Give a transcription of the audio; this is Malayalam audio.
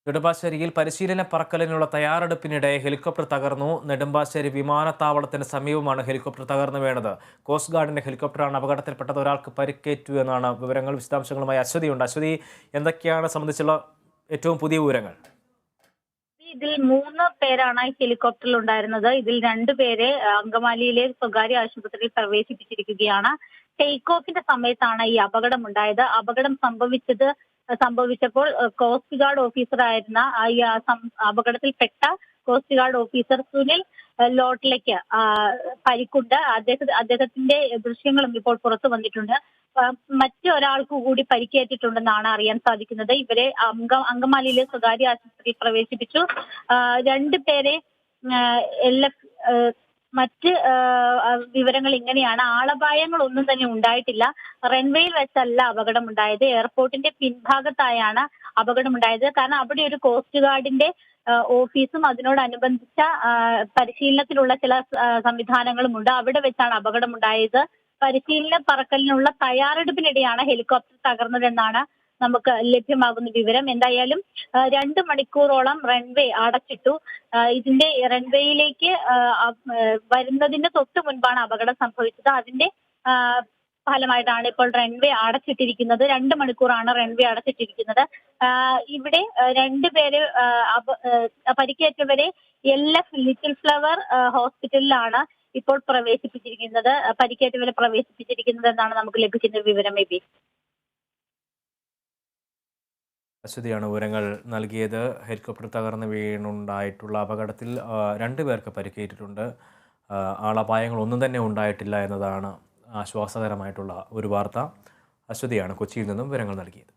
നെടുമ്പാശ്ശേരിയിൽ പരിശീലന പറക്കലിനുള്ള തയ്യാറെടുപ്പിനിടെ ഹെലികോപ്റ്റർ തകർന്നു. നെടുമ്പാശ്ശേരി വിമാനത്താവളത്തിന് സമീപമാണ് ഹെലികോപ്റ്റർ തകർന്നു വീണത്. കോസ്റ്റ് ഗാർഡിന്റെ ഹെലികോപ്റ്ററാണ് അപകടത്തിൽപ്പെട്ടത്. ഒരാൾക്ക് പരിക്കേറ്റു എന്നാണ് വിവരങ്ങൾ. വിശദാംശങ്ങളുമായി അശ്വതിയുണ്ട്. അശ്വതി, എന്തൊക്കെയാണ് സംബന്ധിച്ചുള്ള ഏറ്റവും പുതിയ വിവരങ്ങൾ? ഇതിൽ 3 പേരാണ് ഹെലികോപ്റ്ററിൽ ഉണ്ടായിരുന്നത്. ഇതിൽ 2 പേരെ അങ്കമാലിയിലെ സ്വകാര്യ ആശുപത്രിയിൽ പ്രവേശിപ്പിച്ചിരിക്കുകയാണ്. ടേക്ക് ഓഫിന്റെ സമയത്താണ് ഈ അപകടമുണ്ടായത്. അപകടം സംഭവിച്ചപ്പോൾ കോസ്റ്റ് ഗാർഡ് ഓഫീസറായിരുന്ന അപകടത്തിൽപ്പെട്ട കോസ്റ്റ് ഗാർഡ് ഓഫീസർ സുനിൽ ലോട്ടിലേക്ക് പരിക്കുണ്ട്. അദ്ദേഹത്തിന്റെ ദൃശ്യങ്ങളും ഇപ്പോൾ പുറത്തു വന്നിട്ടുണ്ട്. മറ്റൊരാൾക്ക് കൂടി പരിക്കേറ്റിട്ടുണ്ടെന്നാണ് അറിയാൻ സാധിക്കുന്നത്. ഇവരെ അങ്കമാലിയിലെ സ്വകാര്യ ആശുപത്രിയിൽ പ്രവേശിപ്പിച്ചു. 2 പേരെ മറ്റ് വിവരങ്ങൾ ഇങ്ങനെയാണ്. ആളപായങ്ങൾ ഒന്നും തന്നെ ഉണ്ടായിട്ടില്ല. റൺവേയിൽ വെച്ചല്ല അപകടമുണ്ടായത്. എയർപോർട്ടിന്റെ പിൻഭാഗത്തായാണ് അപകടമുണ്ടായത്. കാരണം അവിടെ ഒരു കോസ്റ്റ് ഗാർഡിന്റെ ഓഫീസും അതിനോടനുബന്ധിച്ച പരിശീലനത്തിലുള്ള ചില സംവിധാനങ്ങളുമുണ്ട്. അവിടെ വെച്ചാണ് അപകടമുണ്ടായത്. പരിശീലന പറക്കലിനുള്ള തയ്യാറെടുപ്പിനിടെയാണ് ഹെലികോപ്റ്റർ തകർന്നതെന്നാണ് നമുക്ക് ലഭ്യമാകുന്ന വിവരം. എന്തായാലും 2 മണിക്കൂറോളം റൺവേ അടച്ചിട്ടു. ഇതിന്റെ റൺവേയിലേക്ക് വരുന്നതിന് തൊട്ട് മുൻപാണ് അപകടം സംഭവിച്ചത്. അതിന്റെ ഫലമായിട്ടാണ് ഇപ്പോൾ റൺവേ അടച്ചിട്ടിരിക്കുന്നത്. 2 മണിക്കൂറാണ് റൺവേ അടച്ചിട്ടിരിക്കുന്നത്. ഇവിടെ 2 പേര് പരിക്കേറ്റവരെ LF ലിറ്റിൽ ഫ്ലവർ ഹോസ്പിറ്റലിലാണ് ഇപ്പോൾ പരിക്കേറ്റവരെ പ്രവേശിപ്പിച്ചിരിക്കുന്നത് എന്നാണ് നമുക്ക് ലഭിക്കുന്ന വിവരം. അശ്വതിയാണ് വിവരങ്ങൾ നൽകിയത്. ഹെലികോപ്റ്റർ തകർന്ന് വീണുണ്ടായിട്ടുള്ള അപകടത്തിൽ 2 പേർക്ക് പരിക്കേറ്റിട്ടുണ്ട്. ആളപായങ്ങൾ ഒന്നും തന്നെ ഉണ്ടായിട്ടില്ല എന്നതാണ് ആശ്വാസകരമായിട്ടുള്ള ഒരു വാർത്ത. അശ്വതിയാണ് കൊച്ചിയിൽ നിന്നും വിവരങ്ങൾ നൽകിയത്.